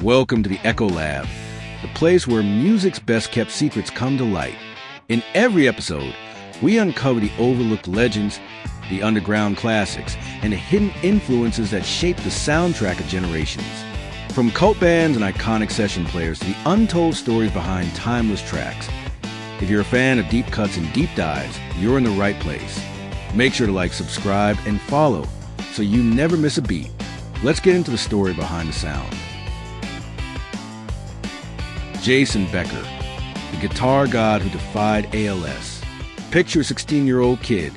Welcome to the Echo Lab, the place where music's best-kept secrets come to light. In every episode, we uncover the overlooked legends, the underground classics, and the hidden influences that shape the soundtrack of generations. From cult bands and iconic session players to the untold stories behind timeless tracks. If you're a fan of deep cuts and deep dives, you're in the right place. Make sure to like, subscribe, and follow so you never miss a beat. Let's get into the story behind the sound. Jason Becker, the guitar god who defied ALS. Picture a 16-year-old kid,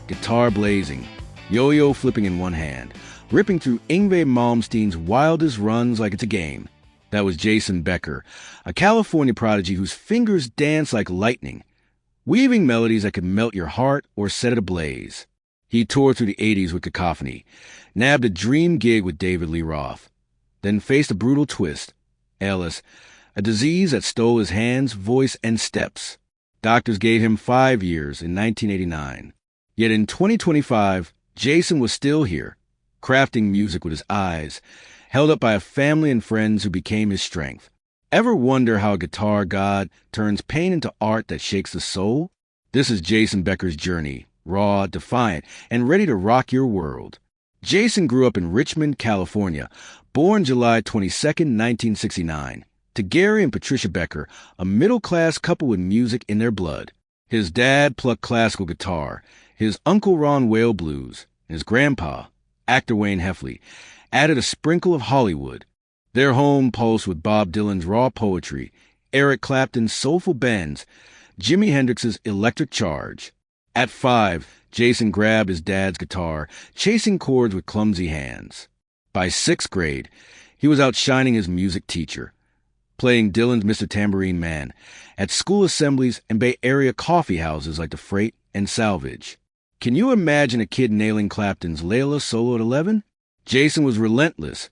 guitar blazing, yo-yo flipping in one hand, ripping through Yngwie Malmsteen's wildest runs like it's a game. That was Jason Becker, a California prodigy whose fingers dance like lightning, weaving melodies that could melt your heart or set it ablaze. He toured through the 80s with Cacophony, nabbed a dream gig with David Lee Roth, then faced a brutal twist, ALS, a disease that stole his hands, voice, and steps. Doctors gave him 5 years in 1989. Yet in 2025, Jason was still here, crafting music with his eyes, held up by a family and friends who became his strength. Ever wonder how a guitar god turns pain into art that shakes the soul? This is Jason Becker's journey, raw, defiant, and ready to rock your world. Jason grew up in Richmond, California, born July 22, 1969. To Gary and Patricia Becker, a middle-class couple with music in their blood. His dad plucked classical guitar, his uncle Ron wailed blues, and his grandpa, actor Wayne Heffley, added a sprinkle of Hollywood. Their home pulsed with Bob Dylan's raw poetry, Eric Clapton's soulful bends, Jimi Hendrix's electric charge. At 5, Jason grabbed his dad's guitar, chasing chords with clumsy hands. By 6th grade, he was outshining his music teacher, playing Dylan's Mr. Tambourine Man at school assemblies and Bay Area coffee houses like the Freight and Salvage. Can you imagine a kid nailing Clapton's Layla solo at 11? Jason was relentless,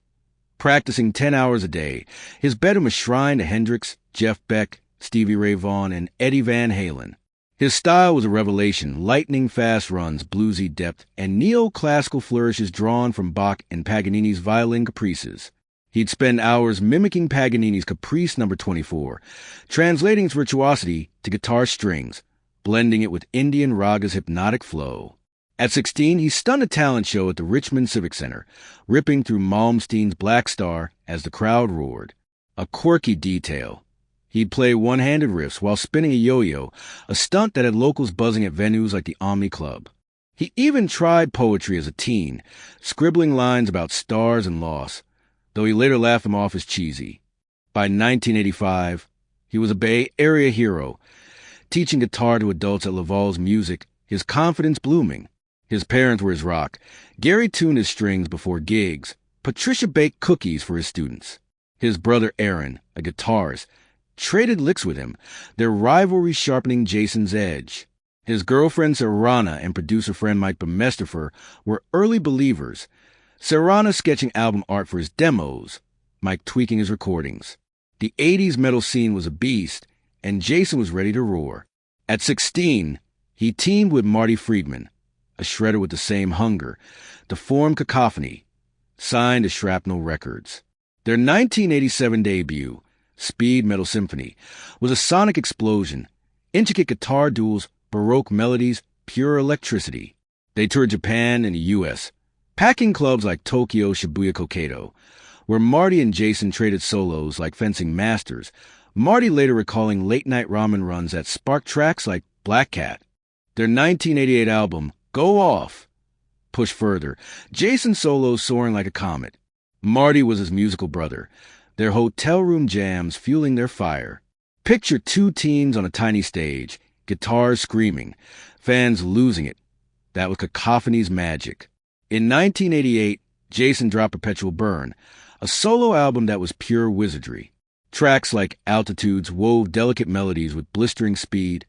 practicing 10 hours a day. His bedroom a shrine to Hendrix, Jeff Beck, Stevie Ray Vaughan, and Eddie Van Halen. His style was a revelation, lightning-fast runs, bluesy depth, and neoclassical flourishes drawn from Bach and Paganini's violin caprices. He'd spend hours mimicking Paganini's Caprice No. 24, translating its virtuosity to guitar strings, blending it with Indian raga's hypnotic flow. At 16, he stunned a talent show at the Richmond Civic Center, ripping through Malmsteen's Black Star as the crowd roared. A quirky detail. He'd play one-handed riffs while spinning a yo-yo, a stunt that had locals buzzing at venues like the Omni Club. He even tried poetry as a teen, scribbling lines about stars and loss, though he later laughed them off as cheesy. By 1985, he was a Bay Area hero, teaching guitar to adults at Laval's Music, his confidence blooming. His parents were his rock. Gary tuned his strings before gigs. Patricia baked cookies for his students. His brother Aaron, a guitarist, traded licks with him, their rivalry sharpening Jason's edge. His girlfriend Serrana and producer friend Mike Bemestifer were early believers, Serrana sketching album art for his demos, Mike tweaking his recordings. The 80s metal scene was a beast, and Jason was ready to roar. At 16, he teamed with Marty Friedman, a shredder with the same hunger, to form Cacophony, signed to Shrapnel Records. Their 1987 debut, Speed Metal Symphony, was a sonic explosion, intricate guitar duels, Baroque melodies, pure electricity. They toured Japan and the U.S., packing clubs like Tokyo Shibuya Kokedo, where Marty and Jason traded solos like fencing masters, Marty later recalling late-night ramen runs that sparked tracks like Black Cat. Their 1988 album, Go Off, pushed further, Jason solos soaring like a comet. Marty was his musical brother, their hotel room jams fueling their fire. Picture 2 teens on a tiny stage, guitars screaming, fans losing it. That was Cacophony's magic. In 1988, Jason dropped Perpetual Burn, a solo album that was pure wizardry. Tracks like Altitudes wove delicate melodies with blistering speed,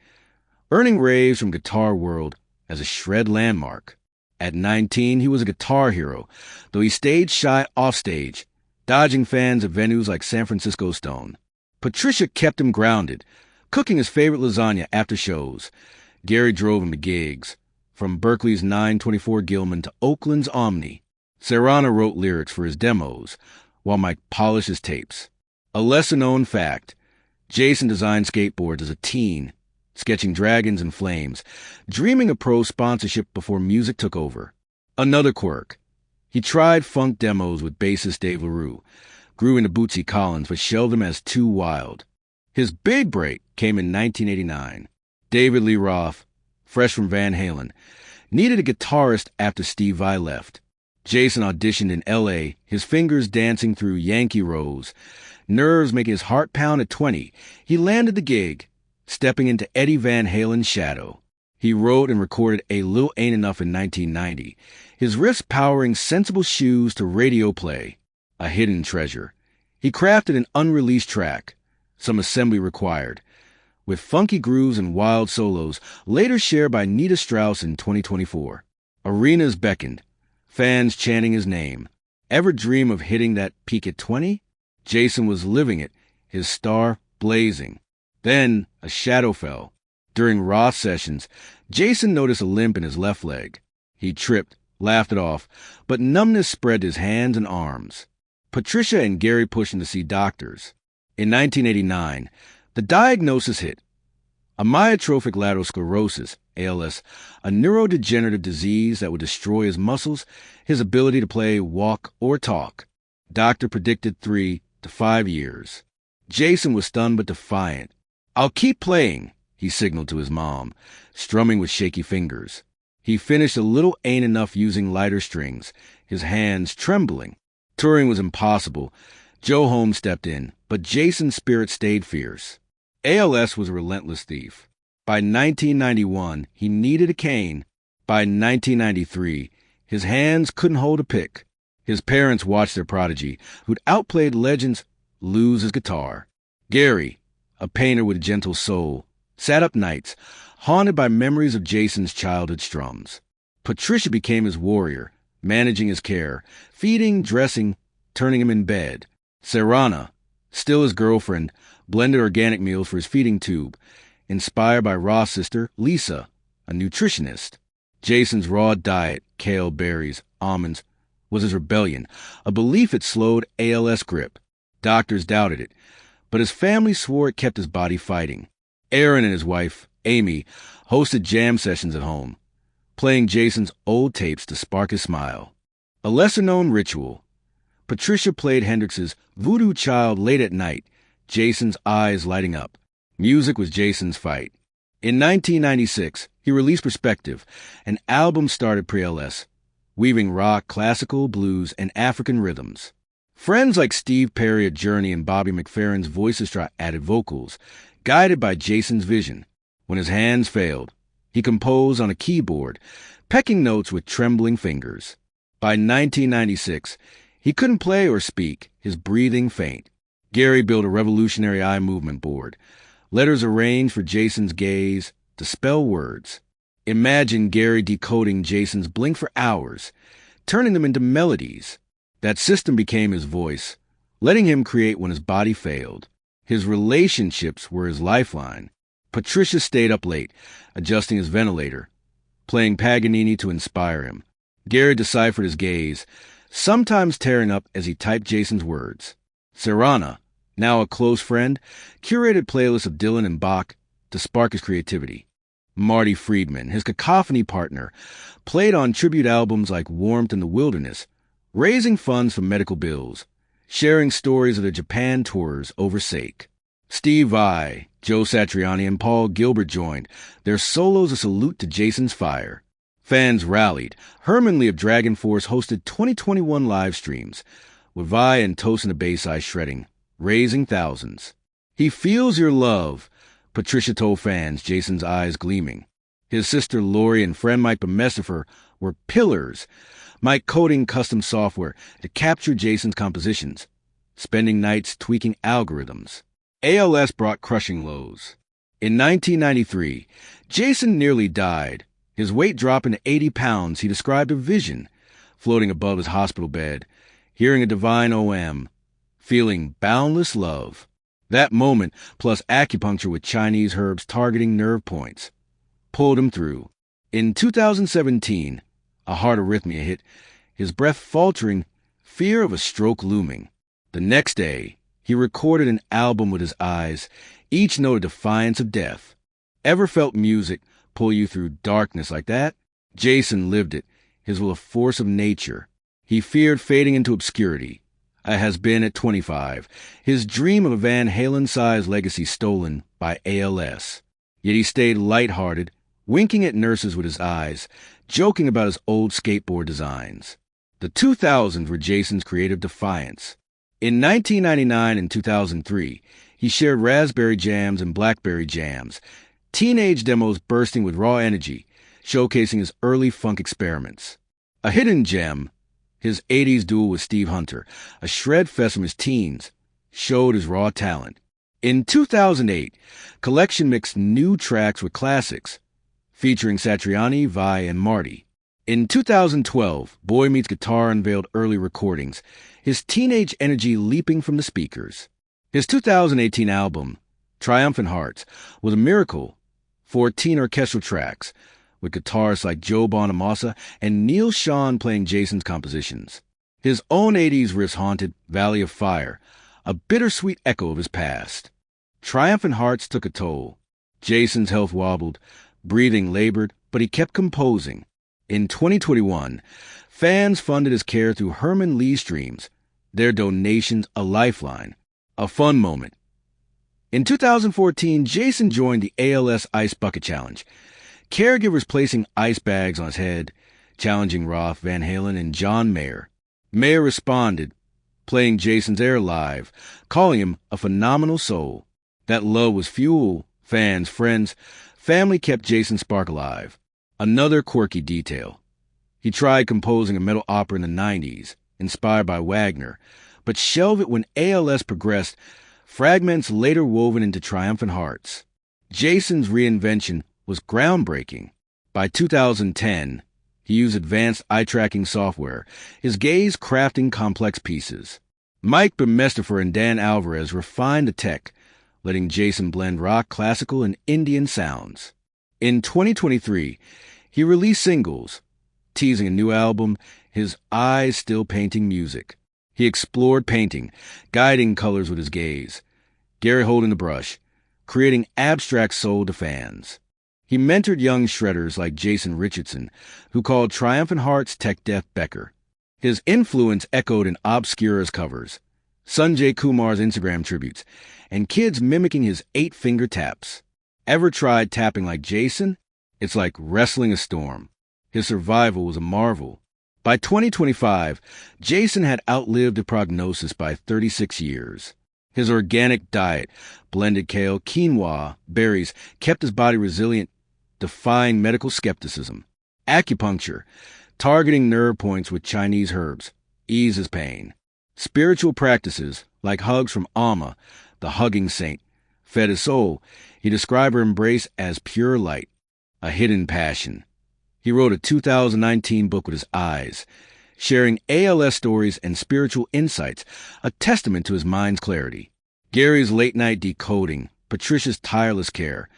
earning raves from Guitar World as a shred landmark. At 19, he was a guitar hero, though he stayed shy offstage, dodging fans at venues like San Francisco Stone. Patricia kept him grounded, cooking his favorite lasagna after shows. Gary drove him to gigs, from Berkeley's 924 Gilman to Oakland's Omni. Serrana wrote lyrics for his demos, while Mike polished his tapes. A lesser-known fact, Jason designed skateboards as a teen, sketching dragons and flames, dreaming of pro sponsorship before music took over. Another quirk, he tried funk demos with bassist Dave LaRue, grew into Bootsy Collins but shelved him as too wild. His big break came in 1989. David Lee Roth, fresh from Van Halen, needed a guitarist after Steve Vai left. Jason auditioned in L.A., his fingers dancing through Yankee Rose, nerves making his heart pound at 20. He landed the gig, stepping into Eddie Van Halen's shadow. He wrote and recorded A Little Ain't Enough in 1990, his riffs powering Sensible Shoes to radio play, a hidden treasure. He crafted an unreleased track, some assembly required, with funky grooves and wild solos, later shared by Nita Strauss in 2024. Arenas beckoned, fans chanting his name. Ever dream of hitting that peak at 20? Jason was living it, his star blazing. Then a shadow fell. During Roth sessions, Jason noticed a limp in his left leg. He tripped, laughed it off, but numbness spread his hands and arms. Patricia and Gary pushed him to see doctors. In 1989, the diagnosis hit: amyotrophic lateral sclerosis, ALS, a neurodegenerative disease that would destroy his muscles, his ability to play, walk, or talk. Doctor predicted 3 to 5 years. Jason was stunned but defiant. "I'll keep playing," he signaled to his mom, strumming with shaky fingers. He finished A Little Ain't Enough using lighter strings, his hands trembling. Touring was impossible. Joe Holmes stepped in, but Jason's spirit stayed fierce. ALS was a relentless thief. By 1991, he needed a cane. By 1993, his hands couldn't hold a pick. His parents watched their prodigy, who'd outplayed legends, lose his guitar. Gary, a painter with a gentle soul, sat up nights, haunted by memories of Jason's childhood strums. Patricia became his warrior, managing his care, feeding, dressing, turning him in bed. Serrana, still his girlfriend, blended organic meals for his feeding tube, inspired by Roth's sister, Lisa, a nutritionist. Jason's raw diet, kale, berries, almonds, was his rebellion, a belief it slowed ALS grip. Doctors doubted it, but his family swore it kept his body fighting. Aaron and his wife, Amy, hosted jam sessions at home, playing Jason's old tapes to spark his smile. A lesser-known ritual. Patricia played Hendrix's Voodoo Child late at night, Jason's eyes lighting up. Music was Jason's fight. In 1996, he released Perspective, an album started pre-ALS, weaving rock, classical, blues, and African rhythms. Friends like Steve Perry at Journey and Bobby McFerrin's voices added vocals, guided by Jason's vision. When his hands failed, he composed on a keyboard, pecking notes with trembling fingers. By 1996, he couldn't play or speak, his breathing faint. Gary built a revolutionary eye movement board, letters arranged for Jason's gaze to spell words. Imagine Gary decoding Jason's blink for hours, turning them into melodies. That system became his voice, letting him create when his body failed. His relationships were his lifeline. Patricia stayed up late, adjusting his ventilator, playing Paganini to inspire him. Gary deciphered his gaze, sometimes tearing up as he typed Jason's words. Serrana, now a close friend, curated playlists of Dylan and Bach to spark his creativity. Marty Friedman, his cacophony partner, played on tribute albums like Warmth in the Wilderness, raising funds for medical bills, sharing stories of their Japan tours over sake. Steve Vai, Joe Satriani, and Paul Gilbert joined, their solos a salute to Jason's fire. Fans rallied. Herman Lee of Dragon Force hosted 2021 live streams, with Vai and Tosin the Bayside shredding, raising thousands. He feels your love, Patricia told fans, Jason's eyes gleaming. His sister Lori and friend Mike Bemestifer were pillars, Mike coding custom software to capture Jason's compositions, spending nights tweaking algorithms. ALS brought crushing lows. In 1993, Jason nearly died. His weight dropping to 80 pounds, he described a vision, floating above his hospital bed, hearing a divine OM, feeling boundless love. That moment, plus acupuncture with Chinese herbs targeting nerve points, pulled him through. In 2017, a heart arrhythmia hit, his breath faltering, fear of a stroke looming. The next day, He recorded an album with his eyes, each note a defiance of death. Ever felt music pull you through darkness like that? Jason lived it. His was a force of nature. He feared fading into obscurity. Has been at 25. His dream of a Van Halen-sized legacy stolen by ALS. Yet he stayed lighthearted, winking at nurses with his eyes, joking about his old skateboard designs. The 2000s were Jason's creative defiance. In 1999 and 2003, he shared Raspberry Jams and Blackberry Jams, teenage demos bursting with raw energy, showcasing his early funk experiments. A hidden gem, his 80s duel with Steve Hunter, a shred fest from his teens, showed his raw talent. In 2008, Collection mixed new tracks with classics, featuring Satriani, Vi, and Marty. In 2012, Boy Meets Guitar unveiled early recordings, his teenage energy leaping from the speakers. His 2018 album, Triumphant Hearts, was a miracle. 14 orchestral tracks, with guitarists like Joe Bonamassa and Neil Schon playing Jason's compositions. His own 80s riffs haunted Valley of Fire, a bittersweet echo of his past. Triumphant Hearts took a toll. Jason's health wobbled, breathing labored, but he kept composing. In 2021, fans funded his care through Herman Lee streams, their donations a lifeline, a fun moment. In 2014, Jason joined the ALS Ice Bucket Challenge, caregivers placing ice bags on his head, challenging Roth, Van Halen, and John Mayer. Mayer responded, playing Jason's Air live, calling him a phenomenal soul. That love was fuel, fans, friends, family kept Jason's spark alive. Another quirky detail. He tried composing a metal opera in the 90s, inspired by Wagner, but shelved it when ALS progressed, fragments later woven into Triumphant Hearts. Jason's reinvention was groundbreaking. By 2010, he used advanced eye-tracking software, his gaze crafting complex pieces. Mike Bemestifer and Dan Alvarez refined the tech, letting Jason blend rock, classical, and Indian sounds. In 2023, he released singles, teasing a new album, his eyes still painting music. He explored painting, guiding colors with his gaze, Gary holding the brush, creating abstract soul to fans. He mentored young shredders like Jason Richardson, who called Triumphant Hearts Tech Death Becker. His influence echoed in Obscura's covers, Sanjay Kumar's Instagram tributes, and kids mimicking his 8-finger taps. Ever tried tapping like Jason? It's like wrestling a storm. His survival was a marvel. By 2025, Jason had outlived the prognosis by 36 years. His organic diet, blended kale, quinoa, berries, kept his body resilient, defying medical skepticism. Acupuncture, targeting nerve points with Chinese herbs, eases pain. Spiritual practices, like hugs from Alma, the hugging saint, fed his soul. He described her embrace as pure light, a hidden passion. He wrote a 2019 book with his eyes, sharing ALS stories and spiritual insights, a testament to his mind's clarity. Gary's late-night decoding, Patricia's tireless care,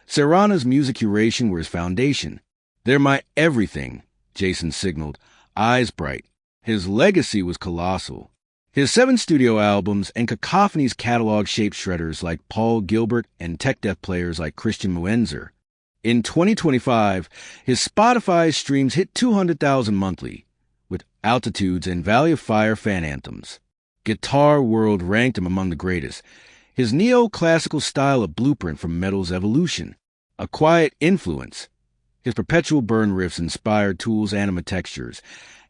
Serrana's music curation were his foundation. They're my everything, Jason signaled, eyes bright. His legacy was colossal. His 7 studio albums and Cacophony's catalog-shaped shredders like Paul Gilbert and tech death players like Christian Muenzer. In 2025, his Spotify streams hit 200,000 monthly, with Altitudes and Valley of Fire fan anthems. Guitar World ranked him among the greatest. His neoclassical style a blueprint from metal's evolution. A quiet influence. His perpetual burn riffs inspired Tool's anima textures.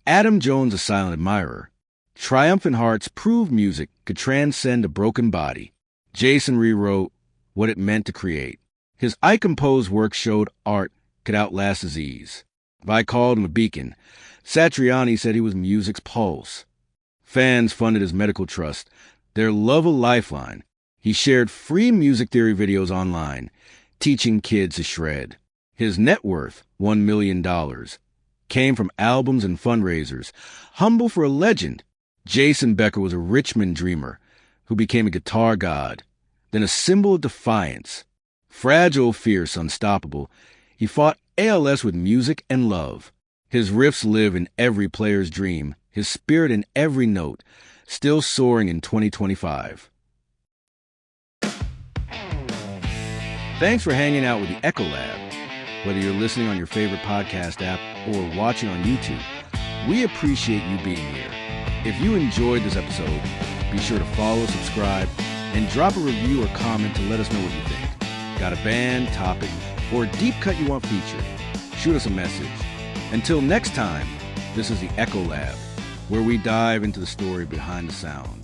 Adam Jones a silent admirer. Triumphant Hearts proved music could transcend a broken body. Jason rewrote what it meant to create. His I-composed work showed art could outlast disease. Vi called him a beacon. Satriani said he was music's pulse. Fans funded his medical trust, their love a lifeline. He shared free music theory videos online, teaching kids to shred. His net worth, $1 million, came from albums and fundraisers. Humble for a legend, Jason Becker was a Richmond dreamer who became a guitar god, then a symbol of defiance. Fragile, fierce, unstoppable, he fought ALS with music and love. His riffs live in every player's dream, his spirit in every note, still soaring in 2025. Thanks for hanging out with the Echo Lab. Whether you're listening on your favorite podcast app or watching on YouTube, we appreciate you being here. If you enjoyed this episode, be sure to follow, subscribe, and drop a review or comment to let us know what you think. Got a band, topic, or a deep cut you want featured? Shoot us a message. Until next time, this is the Echo Lab, where we dive into the story behind the sound.